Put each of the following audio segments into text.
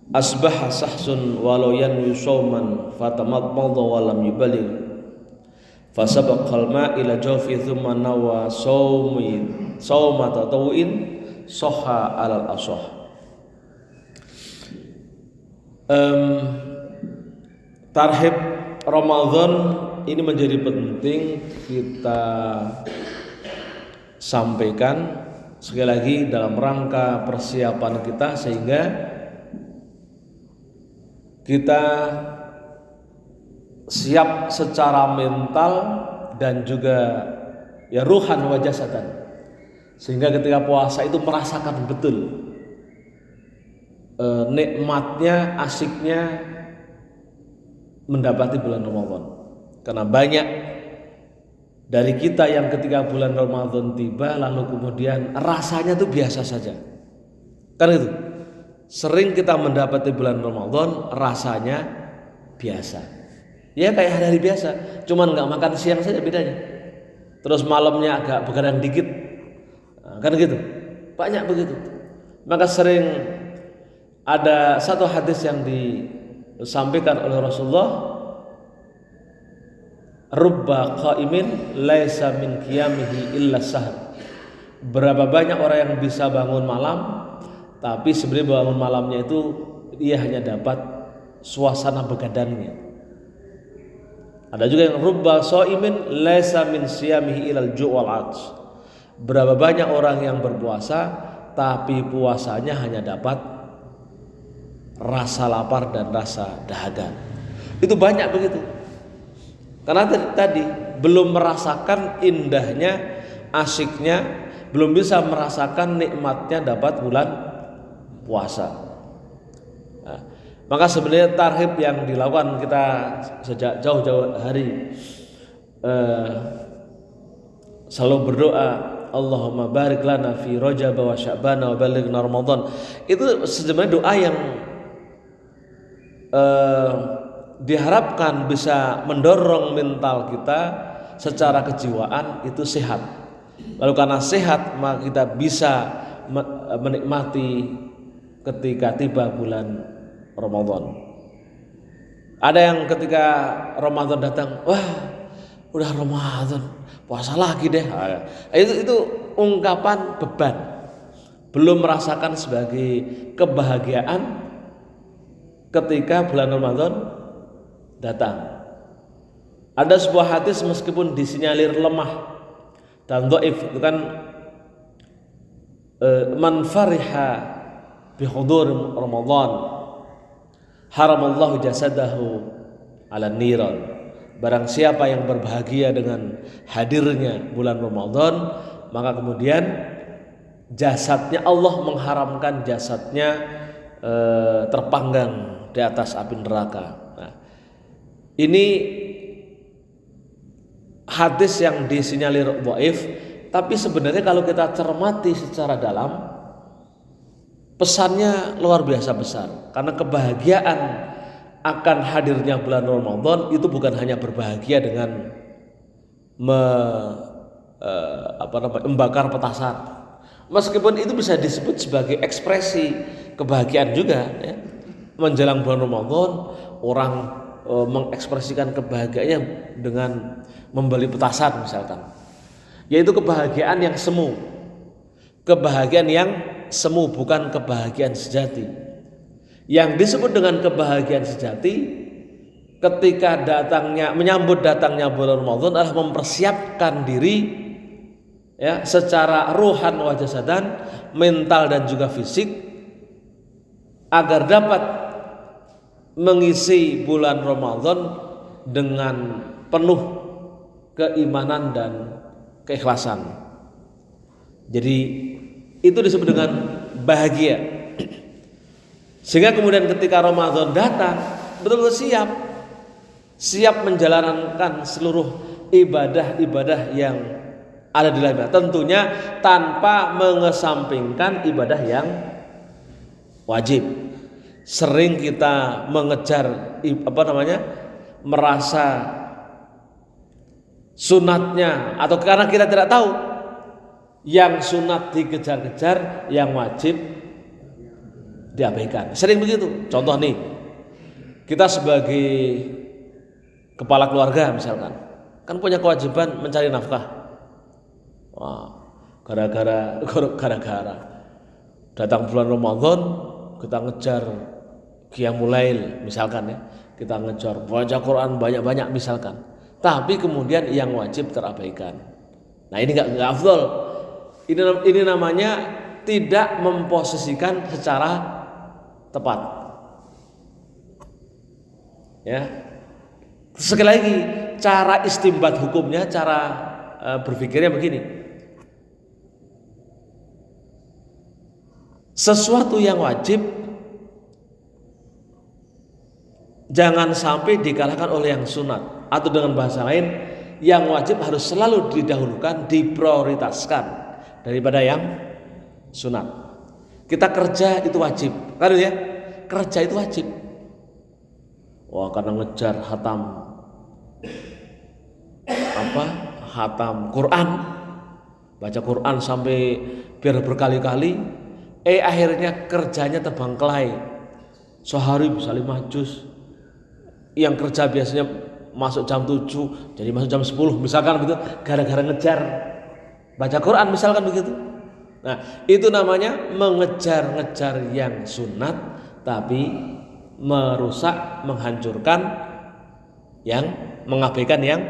asbaha sahsun walau yanwi shawman fatamadmadha wa lam yubaligh fasabaqal ma'ila jawfi thumma nawa sawma tatawu'in soha alal asoh. Tarhib Ramadan ini menjadi penting kita sampaikan sekali lagi dalam rangka persiapan kita, sehingga kita siap secara mental dan juga ya ruhan wa jasadan, sehingga ketika puasa itu merasakan betul nikmatnya, asiknya mendapati bulan Ramadan. Karena banyak dari kita yang ketika bulan Ramadan tiba lalu kemudian rasanya tuh biasa saja. Kan itu. Sering kita mendapati bulan Ramadan rasanya biasa. Ya kayak hari biasa, cuman nggak makan siang saja bedanya. Terus malamnya agak begadang dikit. Nah, kan gitu. Banyak begitu. Maka sering ada satu hadis yang disampaikan oleh Rasulullah, rubba qaimin laisa min qiyamihi illa sahar. Berapa banyak orang yang bisa bangun malam, tapi sebenarnya bangun malamnya itu dia hanya dapat suasana begadangnya. Ada juga yang rubba shaimin laisa min siyamihi ilal ju' wal 'atsh. Berapa banyak orang yang berpuasa tapi puasanya hanya dapat rasa lapar dan rasa dahaga. Itu banyak begitu. Karena tadi belum merasakan indahnya, asiknya, belum bisa merasakan nikmatnya dapat bulan puasa. Nah, maka sebenarnya tarhib yang dilakukan kita sejak jauh-jauh hari, selalu berdoa, Allahumma barik lana fi Rajab wa Sya'ban wa balighna Ramadan. Itu sebenarnya doa yang diharapkan bisa mendorong mental kita secara kejiwaan itu sehat. Lalu karena sehat maka kita bisa menikmati ketika tiba bulan Ramadan. Ada yang ketika Ramadan datang, wah udah Ramadan, puasa lagi deh. Itu ungkapan beban, belum merasakan sebagai kebahagiaan ketika bulan Ramadan datang. Ada sebuah hadis meskipun disinyalir lemah dan dhaif, itu kan man fariha bi hudur Ramadan haramallahu jasadahu ala niran. Barang siapa yang berbahagia dengan hadirnya bulan Ramadan, maka kemudian jasadnya, Allah mengharamkan jasadnya terpanggang di atas api neraka. Nah, ini hadis yang disinyalir dhaif, tapi sebenarnya kalau kita cermati secara dalam, pesannya luar biasa besar. Karena kebahagiaan akan hadirnya bulan Ramadan itu bukan hanya berbahagia dengan membakar petasan, meskipun itu bisa disebut sebagai ekspresi kebahagiaan juga ya. Menjelang bulan Ramadan orang mengekspresikan kebahagiaannya dengan membeli petasan misalkan, yaitu kebahagiaan yang semu. Kebahagiaan yang semu, bukan kebahagiaan sejati. Yang disebut dengan kebahagiaan sejati ketika menyambut datangnya bulan Ramadan adalah mempersiapkan diri ya secara ruhan wa jasadan, mental dan juga fisik, agar dapat mengisi bulan Ramadan dengan penuh keimanan dan keikhlasan. Jadi itu disebut dengan bahagia. Sehingga kemudian ketika Ramadan datang, betul-betul siap menjalankan seluruh ibadah-ibadah yang ada di dalamnya. Tentunya tanpa mengesampingkan ibadah yang wajib. Sering kita mengejar merasa sunatnya, atau karena kita tidak tahu yang sunat dikejar-kejar, yang wajib diabaikan. Sering begitu. Contoh nih, kita sebagai kepala keluarga misalkan, kan punya kewajiban mencari nafkah. Wah, gara-gara datang bulan Ramadan, kita ngejar Qiyamul Lail misalkan ya, kita ngejar baca Quran banyak-banyak misalkan. Tapi kemudian yang wajib terabaikan. Nah ini nggak afdol. Ini namanya tidak memposisikan secara tepat. Ya. Sekali lagi, cara istimbat hukumnya, cara berpikirnya begini. Sesuatu yang wajib jangan sampai dikalahkan oleh yang sunat, atau dengan bahasa lain, yang wajib harus selalu didahulukan, diprioritaskan daripada yang sunat. Kita kerja itu wajib, kan ya? Kerja itu wajib. Wah, karena ngejar hatam Quran, baca Quran sampai biar berkali-kali, akhirnya kerjanya terbengkalai. Sehari bisa 5 juz. Yang kerja biasanya masuk jam 7 jadi masuk jam 10 misalkan begitu, gara-gara ngejar baca Quran misalkan begitu. Nah, itu namanya mengejar-ngejar yang sunat tapi merusak, menghancurkan yang mengabaikan yang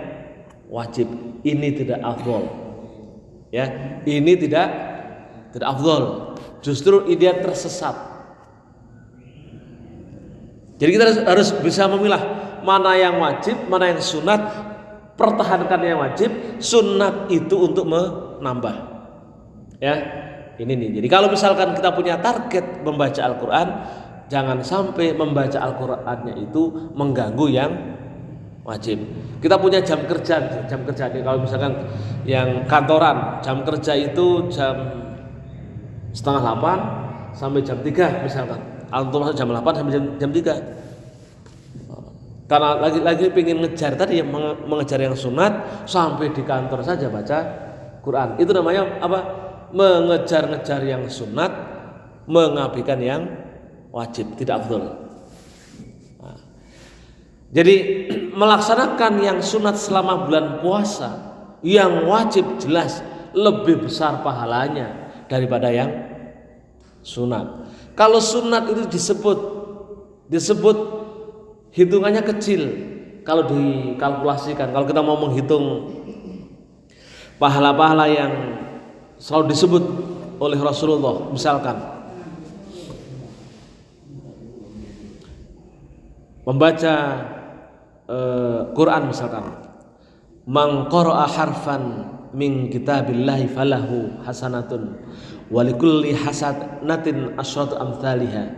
wajib. Ini tidak afdol. Ya, ini tidak afdol. Justru dia tersesat. Jadi kita harus bisa memilah mana yang wajib, mana yang sunat. Pertahankan yang wajib, sunat itu untuk menambah. Ya, ini nih. Jadi kalau misalkan kita punya target membaca Al-Quran, jangan sampai membaca Al-Qurannya itu mengganggu yang wajib. Kita punya jam kerja nih. Kalau misalkan yang kantoran, jam kerja itu jam 7:30 sampai jam 3 misalkan. Atau masuk jam 8 sampai jam 3. Karena lagi pengen ngejar tadi, yang mengejar yang sunat, sampai di kantor saja baca Quran. Itu namanya apa? Mengejar-ngejar yang sunat, mengabaikan yang wajib, tidak afdol. Nah, jadi melaksanakan yang sunat selama bulan puasa, yang wajib jelas lebih besar pahalanya daripada yang sunat. Kalau sunat itu disebut hitungannya kecil kalau dikalkulasikan. Kalau kita mau menghitung pahala-pahala yang selalu disebut oleh Rasulullah, misalkan membaca Quran misalkan, man qara'a harfan min kitabillahi falahu hasanatun wa likulli hasanatin asyratu amsalihha.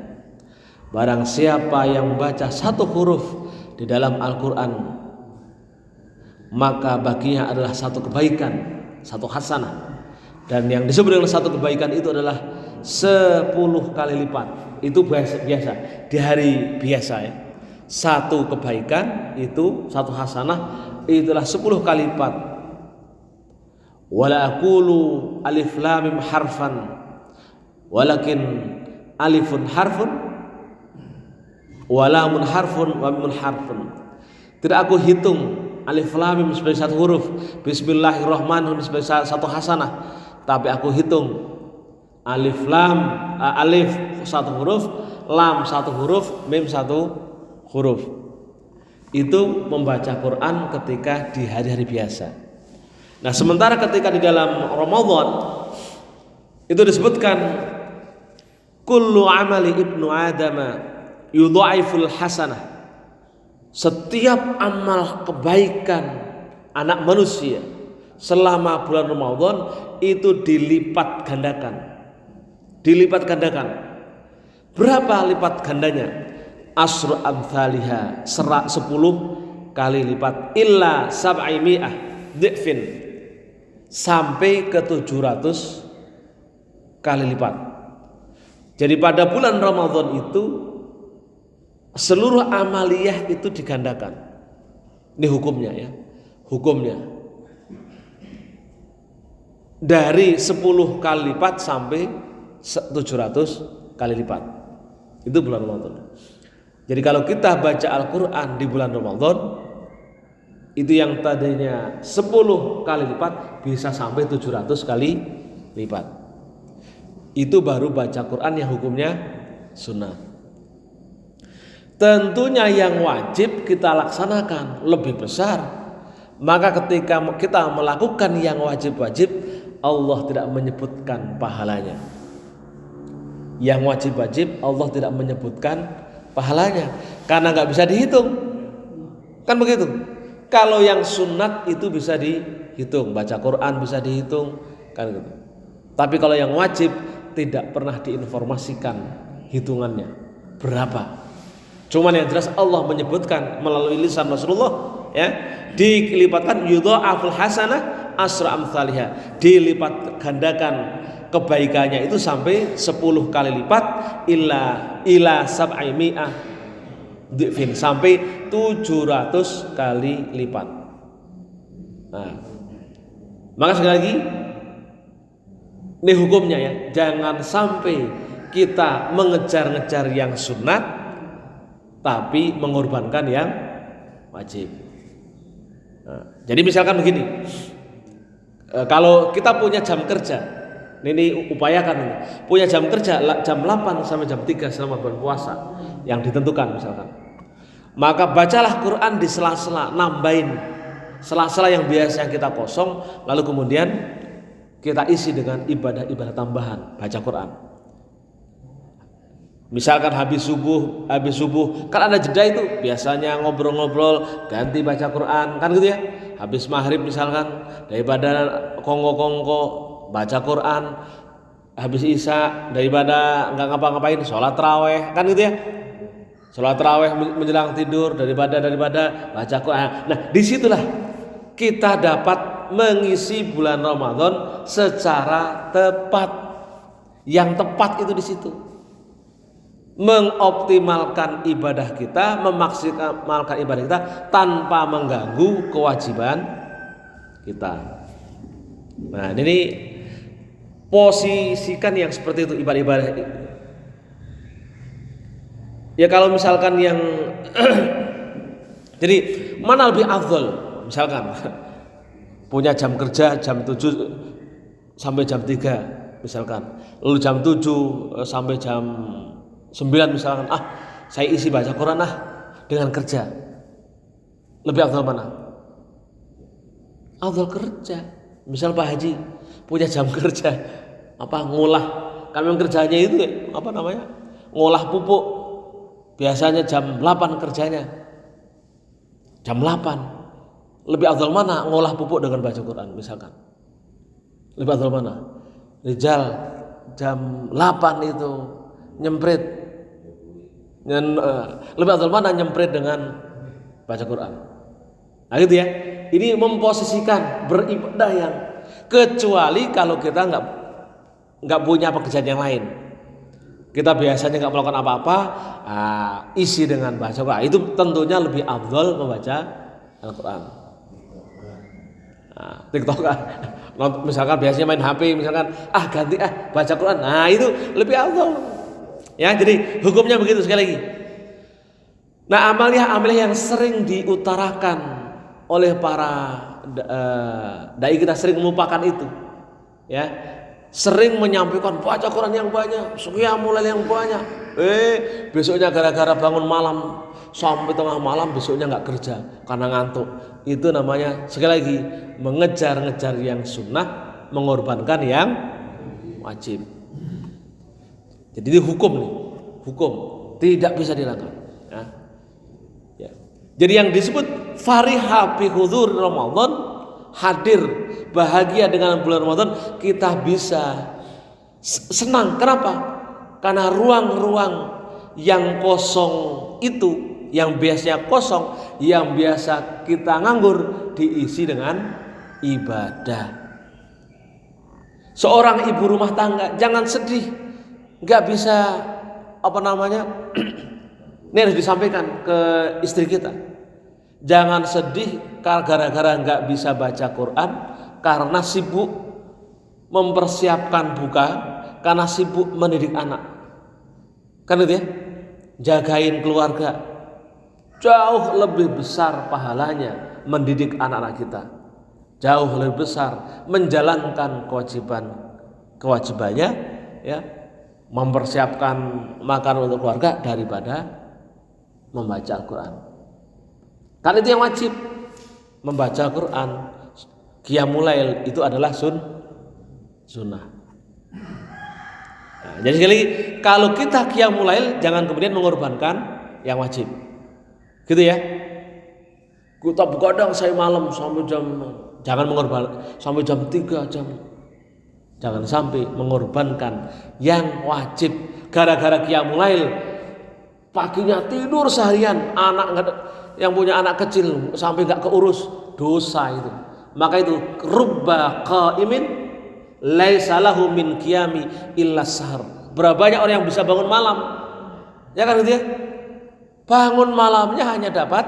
Barang siapa yang membaca satu huruf di dalam Al-Quran, maka baginya adalah satu kebaikan, satu hasanah. Dan yang disebut dengan satu kebaikan itu adalah 10 kali lipat. Itu biasa di hari biasa ya. Satu kebaikan itu, satu hasanah itulah 10 kali lipat. Wala aqulu alif lam mim harfan walakin alifun harfun walamun harfun wa mimun harfun. Tidak aku hitung alif lam mim sebagai satu huruf, bismillahirrahmanirrahim sebagai satu hasanah, tapi aku hitung alif satu huruf, lam satu huruf, mim satu huruf. Itu membaca Quran ketika di hari-hari biasa. Nah, sementara ketika di dalam Ramadan itu disebutkan kullu amali ibnu adama yudha'iful hasanah. Setiap amal kebaikan anak manusia selama bulan Ramadan itu dilipat gandakan. Berapa lipat gandanya? Asru amthaliha, 10 kali lipat, illa sab'imi'ah dhifin, sampai ke 700 kali lipat. Jadi pada bulan Ramadan itu seluruh amaliyah itu digandakan. Ini hukumnya ya. Hukumnya dari 10 kali lipat sampai 700 kali lipat. Itu bulan Ramadan. Jadi kalau kita baca Al-Quran di bulan Ramadan, itu yang tadinya 10 kali lipat bisa sampai 700 kali lipat. Itu baru baca Quran yang hukumnya sunnah. Tentunya yang wajib kita laksanakan lebih besar. Maka ketika kita melakukan yang wajib-wajib, Allah tidak menyebutkan pahalanya. Yang wajib-wajib Allah tidak menyebutkan pahalanya karena nggak bisa dihitung, kan begitu. Kalau yang sunat itu bisa dihitung, baca Quran bisa dihitung, kan gitu. Tapi kalau yang wajib tidak pernah diinformasikan hitungannya berapa. Cuman yang jelas Allah menyebutkan melalui lisan Rasulullah, ya, dilipatkan yudha'aful hasanah asra amsalihha, dilipat gandakan kebaikannya itu sampai 10 kali lipat ila sab'i mi'ah dhifin, sampai 700 kali lipat. Nah, maka sekali lagi ini hukumnya ya, jangan sampai kita mengejar-ngejar yang sunat tapi mengorbankan yang wajib. Nah, jadi misalkan begini, kalau kita punya jam kerja, ini upayakan ini, punya jam kerja jam 8 sampai jam 3 selama bulan puasa yang ditentukan misalkan, maka bacalah Quran di sela-sela, nambahin sela-sela yang biasa yang kita kosong, lalu kemudian kita isi dengan ibadah-ibadah tambahan, baca Quran. Misalkan habis subuh kan ada jeda itu, biasanya ngobrol-ngobrol ganti baca Quran, kan gitu ya. Habis maghrib misalkan, daripada kongko-kongko baca Quran. Habis isya, daripada nggak ngapa-ngapain sholat taraweh, kan gitu ya. Sholat taraweh menjelang tidur, daripada baca Quran. Nah, disitulah kita dapat mengisi bulan Ramadan secara tepat. Yang tepat itu di situ, mengoptimalkan ibadah kita, memaksimalkan ibadah kita tanpa mengganggu kewajiban kita. Nah, ini posisikan yang seperti itu ibadah-ibadah. Ya kalau misalkan yang jadi mana lebih afdal, misalkan punya jam kerja jam 7 sampai jam 3 misalkan, lalu jam 7 sampai jam 9 misalkan, saya isi baca Quran dengan kerja, lebih afdal mana? Afdal kerja. Misal Pak Haji punya jam kerja ngolah, kan memang kerjanya itu ngolah pupuk, biasanya jam 8 kerjanya, jam 8. Lebih afdal mana ngolah pupuk dengan baca Quran misalkan? Lebih afdal mana? Rijal jam 8 itu nyemprit, lebih afdal mana nyemprit dengan baca Quran? Nah gitu ya. Ini memposisikan beribadah yang, kecuali kalau kita nggak punya pekerjaan yang lain, kita biasanya nggak melakukan apa-apa, isi dengan baca Quran. Itu tentunya lebih afdal membaca Al-Quran. TikTok misalkan biasanya main HP misalkan, ganti baca Quran. Nah itu lebih afdal. Ya, jadi hukumnya begitu sekali lagi. Nah, amalia-amalia yang sering diutarakan oleh para dai kita sering melupakan itu, ya, sering menyampaikan baca Quran yang banyak, qiyamul lail yang banyak, besoknya gara-gara bangun malam sampai tengah malam besoknya nggak kerja karena ngantuk. Itu namanya sekali lagi mengejar-ngejar yang sunnah, mengorbankan yang wajib. Jadi ini hukum tidak bisa dilakukan. Ya. Jadi yang disebut fariha bi hudzur Ramadan, hadir bahagia dengan bulan Ramadan, kita bisa senang. Kenapa? Karena ruang-ruang yang kosong itu, yang biasanya kosong, yang biasa kita nganggur, diisi dengan ibadah. Seorang ibu rumah tangga jangan sedih, nggak bisa ini harus disampaikan ke istri kita. Jangan sedih gara-gara nggak bisa baca Quran, karena sibuk mempersiapkan buka, karena sibuk mendidik anak. Kan itu ya? jagain keluarga, jauh lebih besar pahalanya mendidik anak-anak kita, jauh lebih besar menjalankan kewajibannya, ya, mempersiapkan makan untuk keluarga daripada membaca Al-Quran. Kan itu yang wajib, membaca Al-Quran. Qiyamul Lail itu adalah sunnah. Nah, jadi sekali kalau kita Qiyamul Lail jangan kemudian mengorbankan yang wajib, gitu ya. Kita begadang saya malam sampai jangan mengorbankan sampai jam 3 jam. Jangan sampai mengorbankan yang wajib gara-gara Qiyamul Lail. Paginya tidur seharian, yang punya anak kecil sampai nggak keurus, dosa itu. Maka itu rubba qaimin laisa lahu min qiyami illa sahar. Berapa banyak orang yang bisa bangun malam, ya kan gitu ya? Bangun malamnya hanya dapat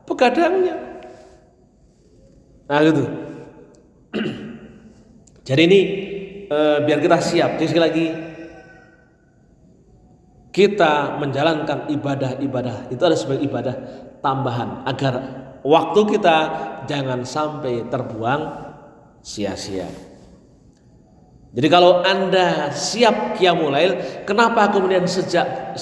begadangnya. Nah gitu. Jadi ini biar kita siap. Jadi sekali lagi kita menjalankan ibadah-ibadah itu adalah sebagai ibadah tambahan agar waktu kita jangan sampai terbuang sia-sia. Jadi kalau Anda siap Qiyamul Lail, kenapa kemudian sejak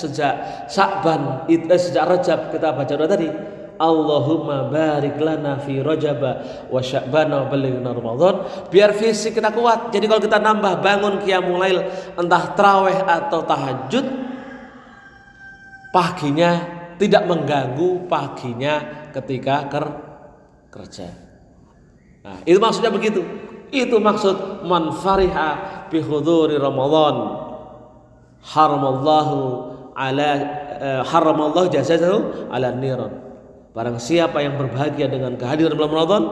Sya'ban, sejak Rajab kita baca doa tadi, Allahumma barik lana fi Rajaba wa Sya'bana wa ballighna Ramadan, biar fisik kita kuat. Jadi kalau kita nambah bangun Qiyamul Lail entah tarawih atau tahajud, paginya tidak mengganggu paginya ketika kerja. Nah, itu maksudnya begitu. Itu maksud man fariha bi huduri Ramadan haramallahu jazahu ala niran. Barang siapa yang berbahagia dengan kehadiran bulan Ramadan,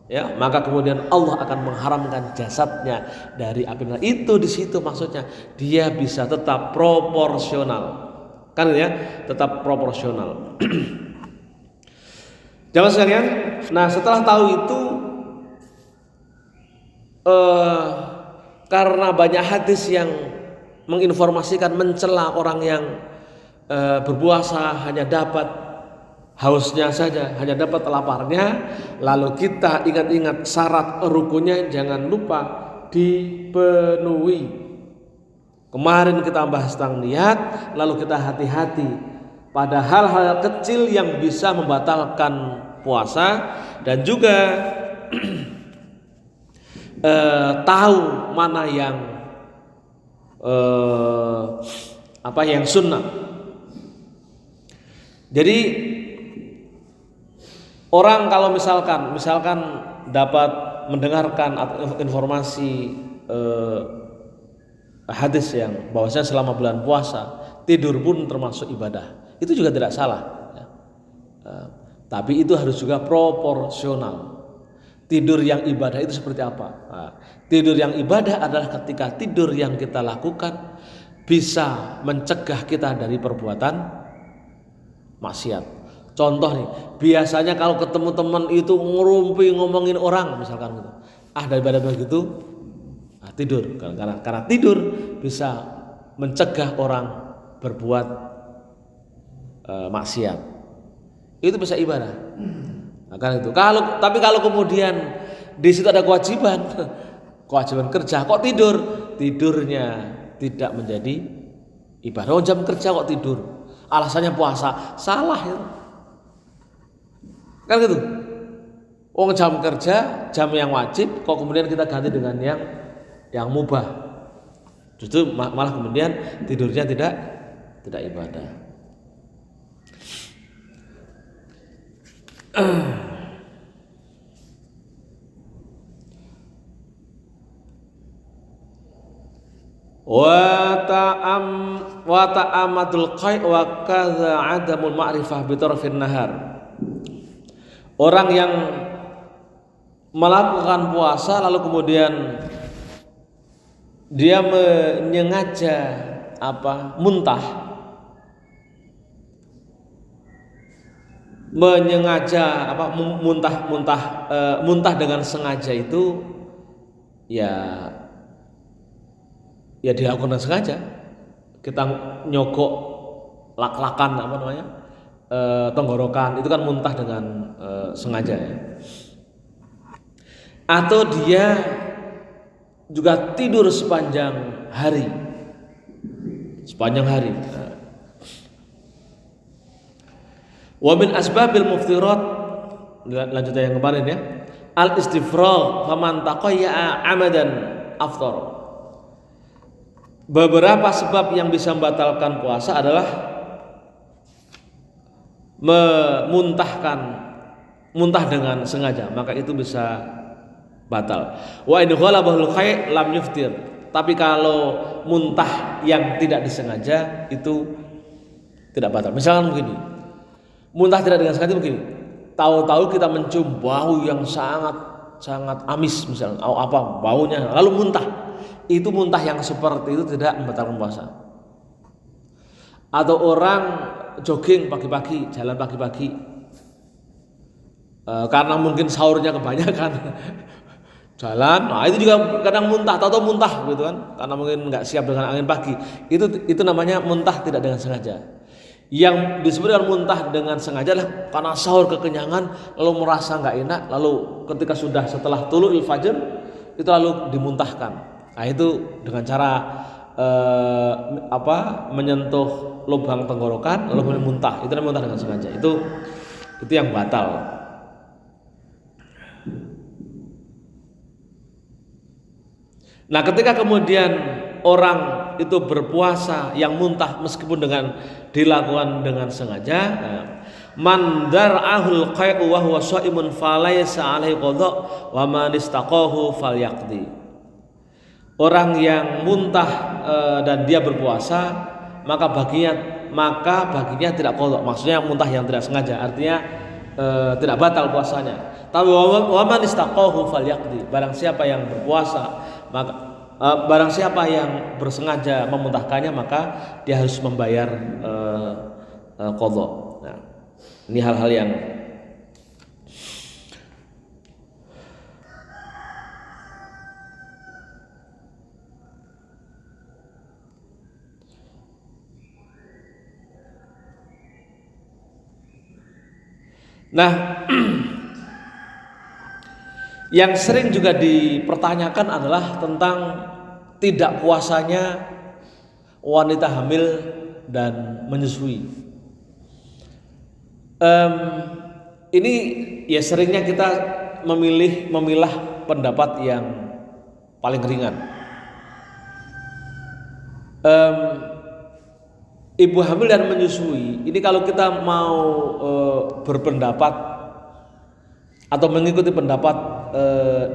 ya, maka kemudian Allah akan mengharamkan jasadnya dari api neraka. Itu di situ maksudnya dia bisa tetap proporsional. Kan ya, tetap proporsional. Jamaah sekalian, nah setelah tahu itu karena banyak hadis yang menginformasikan mencela orang yang berpuasa hanya dapat hausnya saja, hanya dapat laparnya, lalu kita ingat-ingat syarat rukunnya jangan lupa dipenuhi. Kemarin kita bahas tentang niat, lalu kita hati-hati pada hal-hal kecil yang bisa membatalkan puasa dan juga tahu mana yang yang sunnah. Jadi orang kalau misalkan dapat mendengarkan informasi hadis yang bahwasanya selama bulan puasa tidur pun termasuk ibadah, itu juga tidak salah ya. Tapi itu harus juga proporsional. Tidur yang ibadah itu seperti apa? Nah, tidur yang ibadah adalah ketika tidur yang kita lakukan bisa mencegah kita dari perbuatan maksiat. Contoh nih, biasanya kalau ketemu teman itu ngerumpi ngomongin orang misalkan gitu. Daripada begitu, tidur. Karena tidur bisa mencegah orang berbuat maksiat. Itu bisa ibadah. Nah, kan itu. Tapi kalau kemudian di situ ada kewajiban kerja, kok tidurnya tidak menjadi ibadah. Jam kerja kok tidur, alasannya puasa, salah itu. Kan gitu. Jam kerja, jam yang wajib, kok kemudian kita ganti dengan yang mubah. Justru malah kemudian tidurnya tidak ibadah. Wa ta'amadul qai' wa kadza 'adamul ma'rifah bi tarfin nahar. Orang yang melakukan puasa lalu kemudian dia menyengaja muntah dengan sengaja itu ya dilakukan sengaja. Kita nyogok lak-lakan apa namanya, tenggorokan, itu kan muntah dengan sengaja ya. Atau dia juga tidur sepanjang hari. Wa min asbabil muftirat, lanjut yang kemarin ya. Al istifragh faman taqayya amadan aftar. Beberapa sebab yang bisa membatalkan puasa adalah muntah dengan sengaja, maka itu bisa batal. Wa in ghalabahul khay' lam yuftir. Tapi kalau muntah yang tidak disengaja itu tidak batal. Misalkan begini, muntah tidak dengan sengaja begini. Tahu-tahu kita mencium bau yang sangat amis misalnya, atau apa baunya, lalu muntah. Itu muntah yang seperti itu tidak membatalkan puasa. Atau orang jogging pagi-pagi, jalan pagi-pagi, karena mungkin sahurnya kebanyakan, jalan, nah itu juga kadang muntah, tahu muntah gitu kan, karena mungkin nggak siap dengan angin pagi. Itu namanya muntah tidak dengan sengaja. Yang disebut dengan muntah dengan sengaja adalah karena sahur kekenyangan, lalu merasa nggak enak, lalu ketika sudah setelah tulu'il fajr itu lalu dimuntahkan. Nah itu dengan cara menyentuh lubang tenggorokan lalu kemudian muntah, itu namanya muntah dengan sengaja. Itu yang batal. Nah, ketika kemudian orang itu berpuasa yang muntah meskipun dilakukan dengan sengaja, man dar'ahul qai'u wa huwa shaimun falaysa alaihi qadha wa man istaqahu falyaqdi. Orang yang muntah dan dia berpuasa, maka baginya tidak qadha. Maksudnya muntah yang tidak sengaja, artinya tidak batal puasanya. Tapi wa man istaqahu falyaqdi. Barang siapa yang berpuasa, maka barang siapa yang bersengaja memuntahkannya, maka dia harus membayar qadha. Nah, ini hal-hal yang yang sering juga dipertanyakan adalah tentang tidak puasanya wanita hamil dan menyusui. Ini ya seringnya kita memilah pendapat yang paling ringan. Ibu hamil dan menyusui ini kalau kita mau berpendapat atau mengikuti pendapat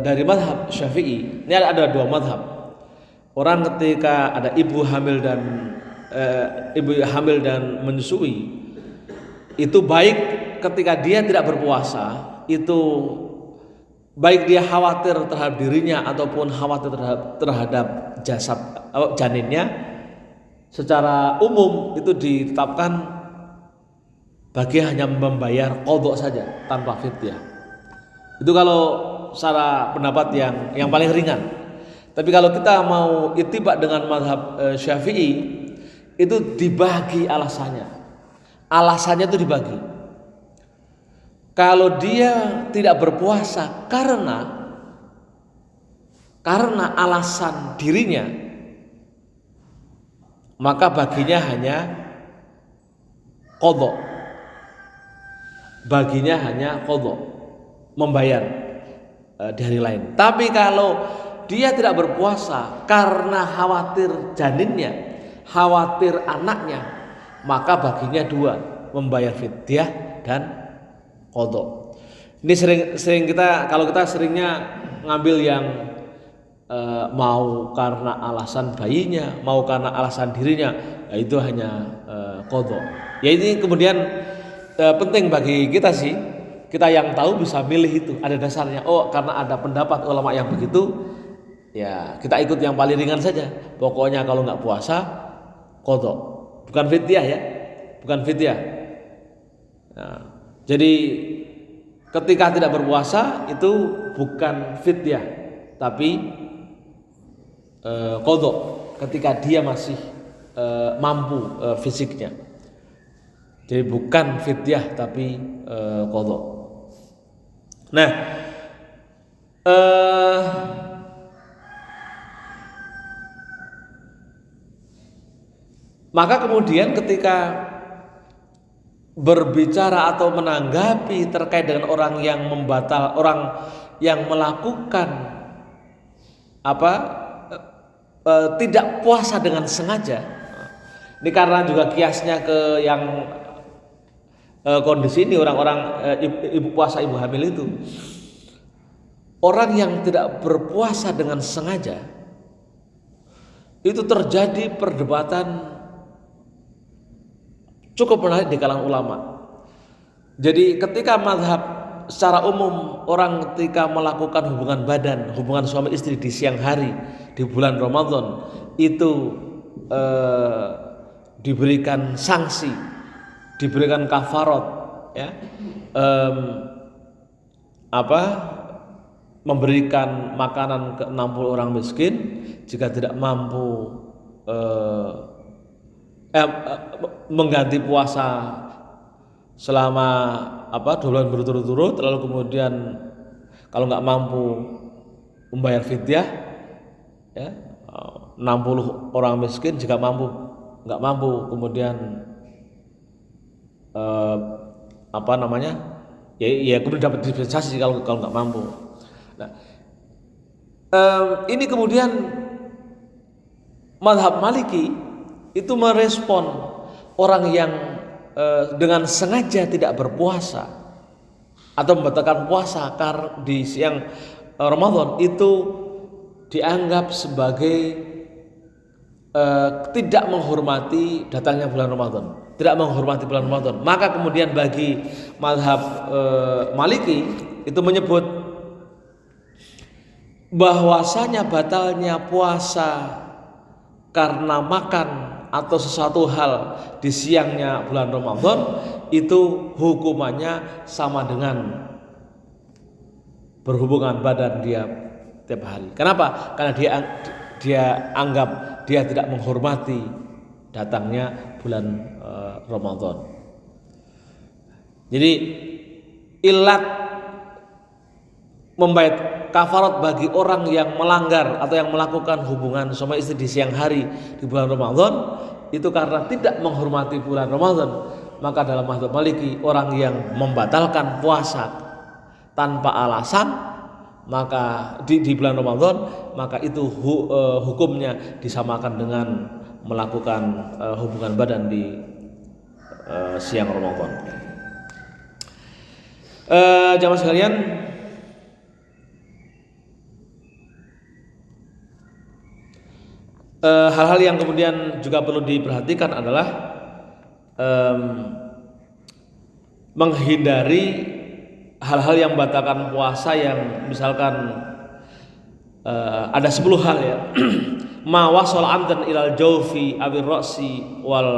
dari mazhab Syafi'i, ini ada dua mazhab. Orang ketika ada ibu hamil dan menyusui, itu baik ketika dia tidak berpuasa, itu baik dia khawatir terhadap dirinya ataupun khawatir terhadap jasad janinnya, secara umum itu ditetapkan bagi hanya membayar qadha saja tanpa fidyah. Itu kalau secara pendapat yang paling ringan. Tapi kalau kita mau ittiba dengan mazhab Syafi'i, itu dibagi alasannya. Alasannya itu dibagi. Kalau dia tidak berpuasa karena alasan dirinya, maka baginya hanya qadha. Membayar di hari lain. Tapi kalau dia tidak berpuasa karena khawatir janinnya, khawatir anaknya, maka baginya dua, membayar fidyah dan qadha. Ini sering kalau kita seringnya ngambil yang mau karena alasan bayinya, mau karena alasan dirinya, itu hanya qadha. Ya ini kemudian penting bagi kita sih, kita yang tahu bisa milih itu, ada dasarnya. Oh, karena ada pendapat ulama yang begitu, ya kita ikut yang paling ringan saja. Pokoknya kalau nggak puasa qadha, bukan fidyah ya, bukan fidyah. Nah, jadi ketika tidak berpuasa itu bukan fidyah, tapi qadha ketika dia masih mampu fisiknya. Jadi bukan fidyah tapi qadha. Nah, maka kemudian ketika berbicara atau menanggapi terkait dengan orang yang melakukan tidak puasa dengan sengaja. Ini karena juga kiasnya ke yang kondisi ini orang-orang ibu puasa, ibu hamil itu. Orang yang tidak berpuasa dengan sengaja itu terjadi perdebatan cukup menarik di kalangan ulama. Jadi ketika mazhab secara umum orang ketika melakukan hubungan badan, hubungan suami istri di siang hari di bulan Ramadan itu diberikan sanksi, diberikan kafarat, ya, memberikan makanan ke 60 orang miskin jika tidak mampu mengganti puasa selama 2 bulan berturut-turut, lalu kemudian kalau nggak mampu membayar fidyah, ya, 60 orang miskin, jika nggak mampu kemudian ya kemudian dapat dispensasi kalau nggak mampu. Nah, ini kemudian mazhab Maliki itu merespon orang yang dengan sengaja tidak berpuasa atau membatalkan puasa karena di siang Ramadan itu dianggap sebagai tidak menghormati datangnya bulan Ramadan, tidak menghormati bulan Ramadan. Maka kemudian bagi mazhab Maliki itu menyebut bahwasanya batalnya puasa karena makan atau sesuatu hal di siangnya bulan Ramadan itu hukumannya sama dengan berhubungan badan dia tiap hari. Kenapa? Karena dia anggap dia tidak menghormati datangnya bulan Ramadan. Jadi ilat membayar kafarat bagi orang yang melanggar atau yang melakukan hubungan suami istri di siang hari di bulan Ramadan itu karena tidak menghormati bulan Ramadan. Maka dalam mazhab Maliki orang yang membatalkan puasa tanpa alasan maka di bulan Ramadan maka itu hukumnya disamakan dengan melakukan hubungan badan di siang Ramadan. Jamaah sekalian, hal-hal yang kemudian juga perlu diperhatikan adalah menghindari hal-hal yang membatalkan puasa yang misalkan ada 10 hal, ya. Ma wasal amdan ilal jawfi awir ra'si wal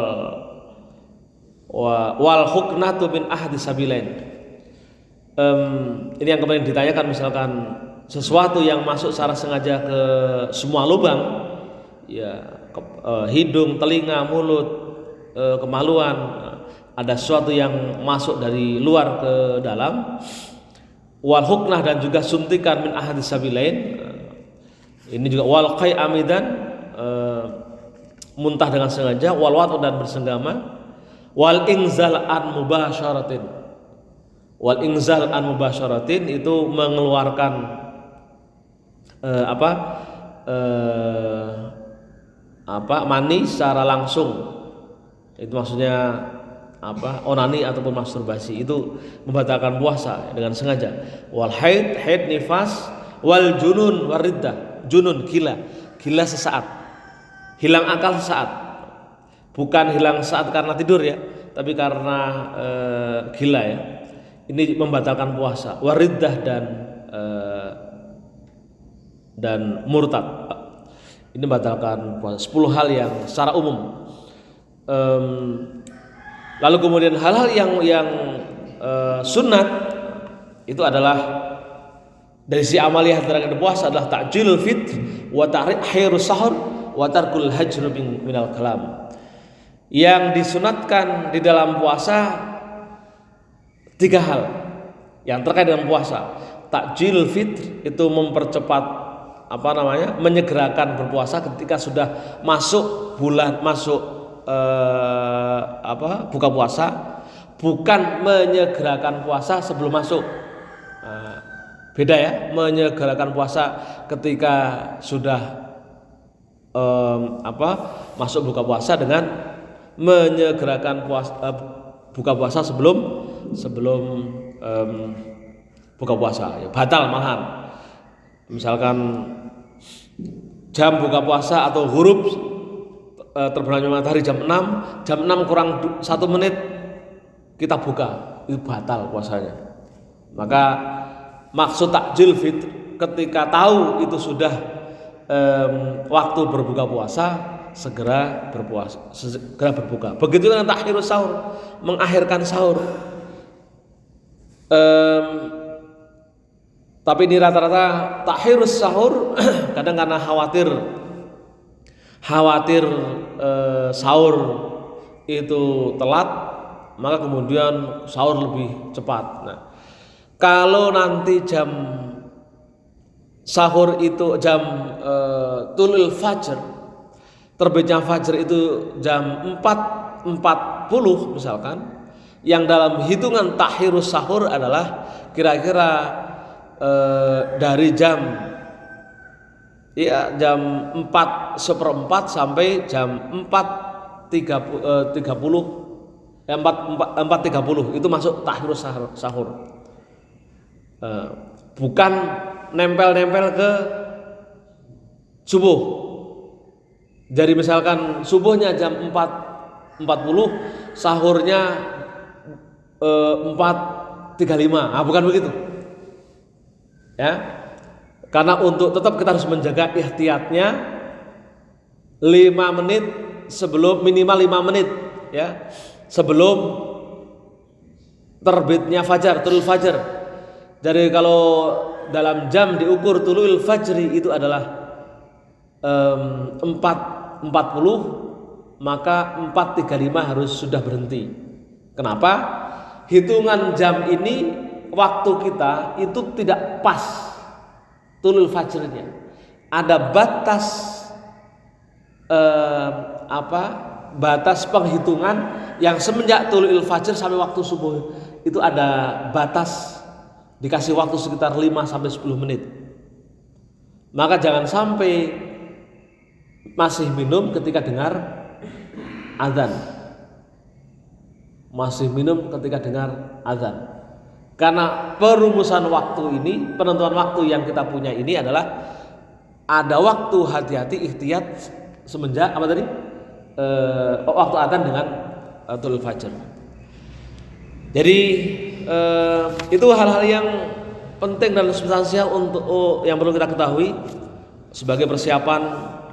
huknatu min ahdi sabilain. Ini yang kemudian ditanyakan, misalkan sesuatu yang masuk secara sengaja ke semua lubang, ya, hidung, telinga, mulut, kemaluan, ada sesuatu yang masuk dari luar ke dalam, wal huknah, dan juga suntikan min ahadis sabilain, ini juga wal qai amidan, muntah dengan sengaja, wal watu, dan bersenggama, wal inzal an mubasyaratin. Wal inzal an mubasyaratin itu mengeluarkan mani secara langsung. Itu maksudnya onani ataupun masturbasi, itu membatalkan puasa dengan sengaja. Wal haid nifas, wal junun wariddah. Junun gila sesaat, hilang akal sesaat, bukan hilang saat karena tidur, ya, tapi karena gila, ya. Ini membatalkan puasa. Wariddah dan murtad, ini membatalkan puasa. 10 hal yang secara umum. Lalu kemudian hal-hal yang sunat itu adalah dari si amaliyah terkait puasa adalah ta'jilul fitr wa ta'khirus sahur wa tarkul hajr minal kalam. Yang disunatkan di dalam puasa 3 hal yang terkait dengan puasa. Takjil fitr itu mempercepat menyegerakan berpuasa ketika sudah masuk bulan buka puasa, bukan menyegerakan puasa sebelum masuk. Beda ya, menyegerakan puasa ketika sudah masuk buka puasa dengan menyegerakan buka puasa sebelum buka puasa, ya batal malahan. Misalkan jam buka puasa atau huruf terbenamnya matahari jam 6 kurang 1 menit kita buka, itu batal puasanya. Maka maksud takjil fitr ketika tahu itu sudah waktu berbuka puasa, segera berbuka. Begitu dengan takhirus sahur, mengakhirkan sahur. Tapi ini rata-rata takhirus sahur kadang karena khawatir sahur itu telat, maka kemudian sahur lebih cepat. Nah, kalau nanti jam sahur itu jam tulul fajr, terbitnya fajar itu jam 4.40 misalkan, yang dalam hitungan takhirus sahur adalah kira-kira dari jam 4:1 sampai jam 4.30 itu masuk takhirus sahur. Bukan nempel-nempel ke subuh. Jadi misalkan subuhnya jam 4.40, sahurnya 4.35. Bukan begitu. Ya. Karena untuk tetap kita harus menjaga ihtiyatnya 5 menit sebelum, minimal 5 menit ya, sebelum terbitnya fajar, tulul fajar. Jadi kalau dalam jam diukur tulul fajri itu adalah 4.40, maka 4.35 harus sudah berhenti. Kenapa? Hitungan jam ini waktu kita itu tidak pas tulul fajrnya. Ada batas batas penghitungan yang semenjak tulul fajr sampai waktu subuh itu ada batas, dikasih waktu sekitar 5 sampai 10 menit. Maka jangan sampai masih minum ketika dengar azan. Masih minum ketika dengar azan. Karena perumusan waktu ini, penentuan waktu yang kita punya ini adalah ada waktu hati-hati ihtiyat semenjak waktu azan dengan tulul fajr. Jadi itu hal-hal yang penting dan substansial untuk yang perlu kita ketahui sebagai persiapan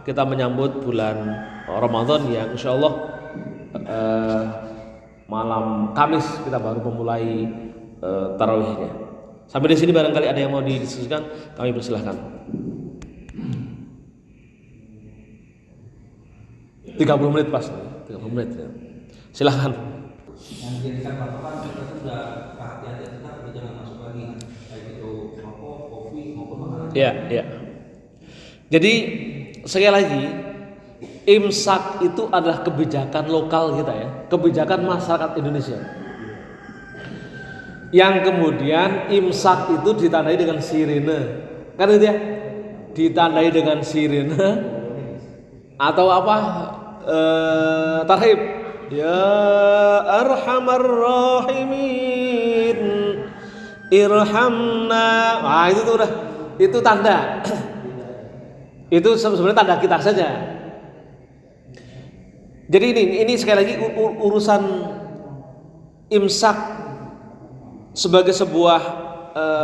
kita menyambut bulan Ramadan yang insyaallah malam Kamis kita baru memulai tarawihnya. Sampai di sini barangkali ada yang mau didiskusikan, kami persilahkan. 30 menit pas, 30 menit ya. Silahkan. Yang dijadikan patokan kita sudah hati-hati tapi jangan masuk lagi, baik itu rokok, kopi maupun makanan. Iya. Jadi sekali lagi, imsak itu adalah kebijakan lokal kita ya, kebijakan masyarakat Indonesia. Yang kemudian imsak itu ditandai dengan sirine, kan itu ya, ditandai dengan sirine atau tarhib, ya arhamar rahimin irhamna. Itu tuh udah, itu tanda. Itu sebenarnya tanda kita saja. Jadi ini sekali lagi urusan imsak sebagai sebuah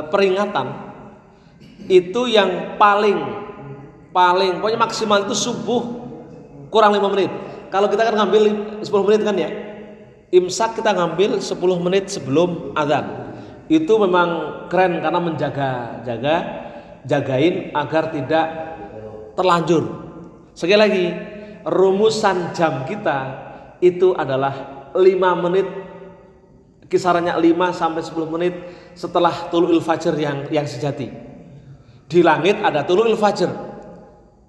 peringatan itu yang paling pokoknya maksimal itu subuh kurang 5 menit. Kalau kita kan ngambil 10 menit kan ya, imsak kita ngambil 10 menit sebelum azan. Itu memang keren karena jagain agar tidak terlanjur. Sekali lagi, rumusan jam kita itu adalah 5 menit, kisarannya 5 sampai 10 menit setelah tulu'ul fajr yang sejati. Di langit ada tulu'ul fajr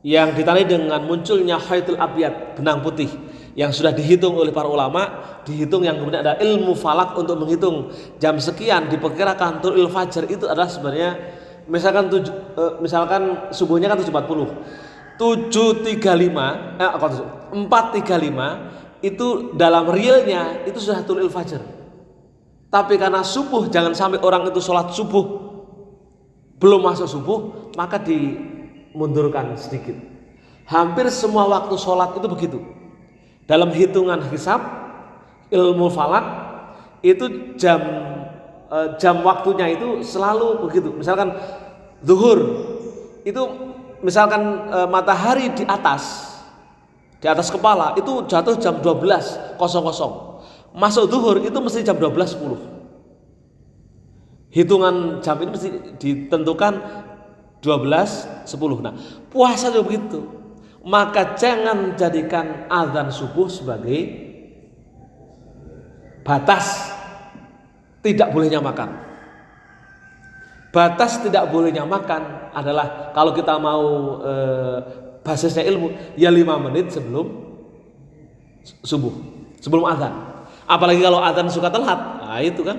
yang ditandai dengan munculnya khaitul abyad, benang putih, yang sudah dihitung oleh para ulama, dihitung yang kemudian ada ilmu falak untuk menghitung jam sekian diperkirakan tulu'ul fajr itu adalah sebenarnya misalkan subuhnya kan 7.40. 4.35 itu dalam realnya itu sudah tulu'ul fajr. Tapi karena subuh, jangan sampai orang itu sholat subuh belum masuk subuh, maka dimundurkan sedikit. Hampir semua waktu sholat itu begitu. Dalam hitungan hisab, ilmu falak itu jam waktunya itu selalu begitu. Misalkan zuhur itu misalkan matahari di atas kepala itu jatuh jam 12.00. Masuk zuhur itu mesti jam 12.10. Hitungan jam ini mesti ditentukan 12.10. Nah, puasa juga begitu. Maka jangan jadikan azan subuh sebagai batas tidak bolehnya makan. Batas tidak bolehnya makan adalah kalau kita mau basisnya ilmu, ya 5 menit sebelum subuh, sebelum azan. Apalagi kalau azan suka telat, nah itu kan.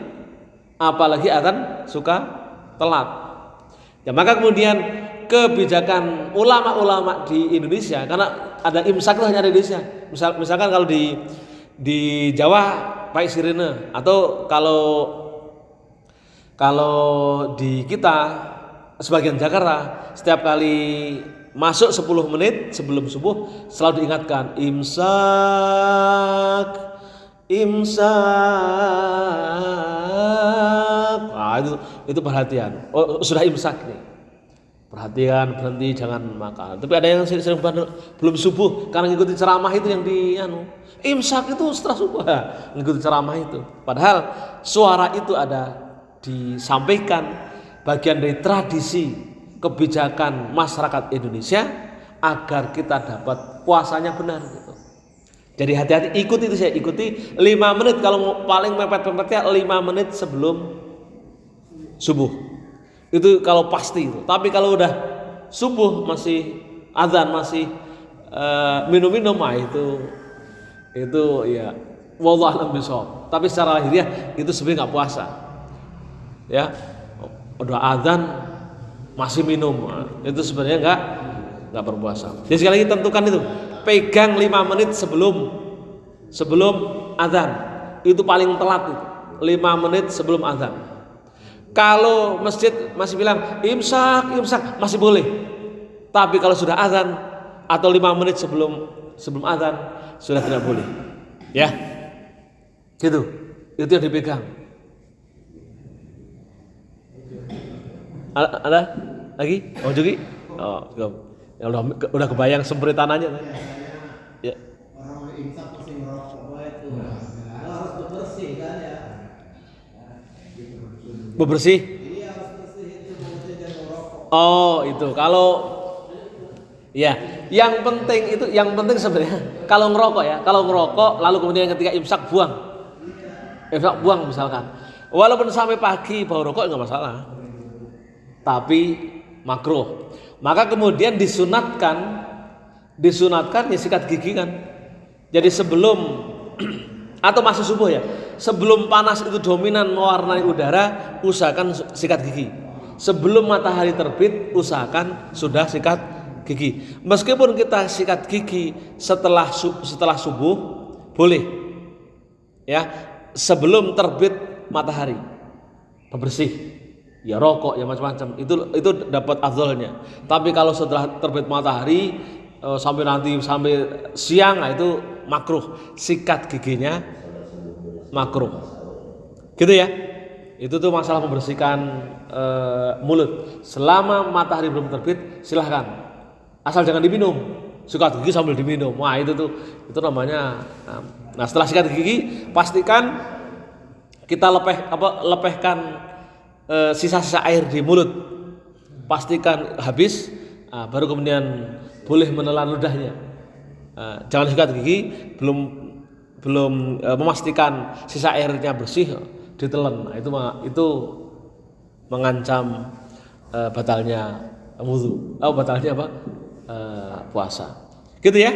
Apalagi azan suka telat. Ya maka kemudian kebijakan ulama-ulama di Indonesia, karena ada imsak itu hanya ada di Indonesia. Misalkan kalau di Jawa pakai sirine, atau kalau di kita sebagian Jakarta setiap kali masuk 10 menit sebelum subuh selalu diingatkan imsak. Nah, itu perhatian. Oh, sudah imsak nih. Perhatian, berhenti, jangan makan. Tapi ada yang sering belum subuh karena ngikuti ceramah itu yang imsak itu setelah subuh, ngikuti ceramah itu. Padahal suara itu ada disampaikan bagian dari tradisi kebijakan masyarakat Indonesia agar kita dapat puasanya benar gitu. Jadi hati-hati, ikuti 5 menit, kalau paling mepet-mepetnya 5 menit sebelum subuh. Itu kalau pasti itu. Tapi kalau udah subuh masih azan masih minum-minum itu ya wallahu a'lam bishawab. Tapi secara lahiriah itu sebenarnya enggak puasa. Ya. Udah azan masih minum. Itu sebenarnya enggak berpuasa. Jadi sekali lagi tentukan itu. Pegang 5 menit sebelum azan. Itu paling telat itu. 5 menit sebelum azan. Kalau masjid masih bilang imsak masih boleh. Tapi kalau sudah azan atau 5 menit sebelum azan sudah tidak boleh. Ya. Gitu. Itu yang dipegang. Ada lagi? Mau Juki? Oh, ya udah kebayang sempritanannya. Ya. Orang imsak pasti ngerokok itu. Harus bebersih kan ya. Bebersih? Iya, harus bersih itu jangan ngerokok. Oh, itu. Kalau ya, yang penting sebenarnya kalau ngerokok lalu kemudian ketika imsak buang. Imsak buang misalkan. Walaupun sampai pagi bau rokok enggak masalah. Tapi makruh. Maka kemudian disunatkan ya sikat gigi kan. Jadi sebelum atau masuk subuh ya, sebelum panas itu dominan mewarnai udara, usahakan sikat gigi. Sebelum matahari terbit, usahakan sudah sikat gigi. Meskipun kita sikat gigi setelah subuh, boleh. Ya, sebelum terbit matahari. Bebersih. Ya rokok ya macam-macam itu dapat afdhalnya. Tapi kalau setelah terbit matahari sampai siang, nah itu makruh, sikat giginya makruh. Gitu ya. Itu tuh masalah membersihkan mulut. Selama matahari belum terbit silahkan. Asal jangan diminum. Sikat gigi sambil diminum. Wah, itu namanya. Nah, setelah sikat gigi pastikan kita lepehkan sisa-sisa air di mulut, pastikan habis, baru kemudian boleh menelan ludahnya. Jangan sikat gigi memastikan sisa airnya bersih ditelen. Nah, itu mengancam batalnya wudu. Batalnya apa? Puasa. Gitu ya.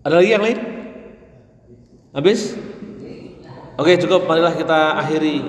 Ada lagi yang lain? Habis? Oke, cukup. Marilah kita akhiri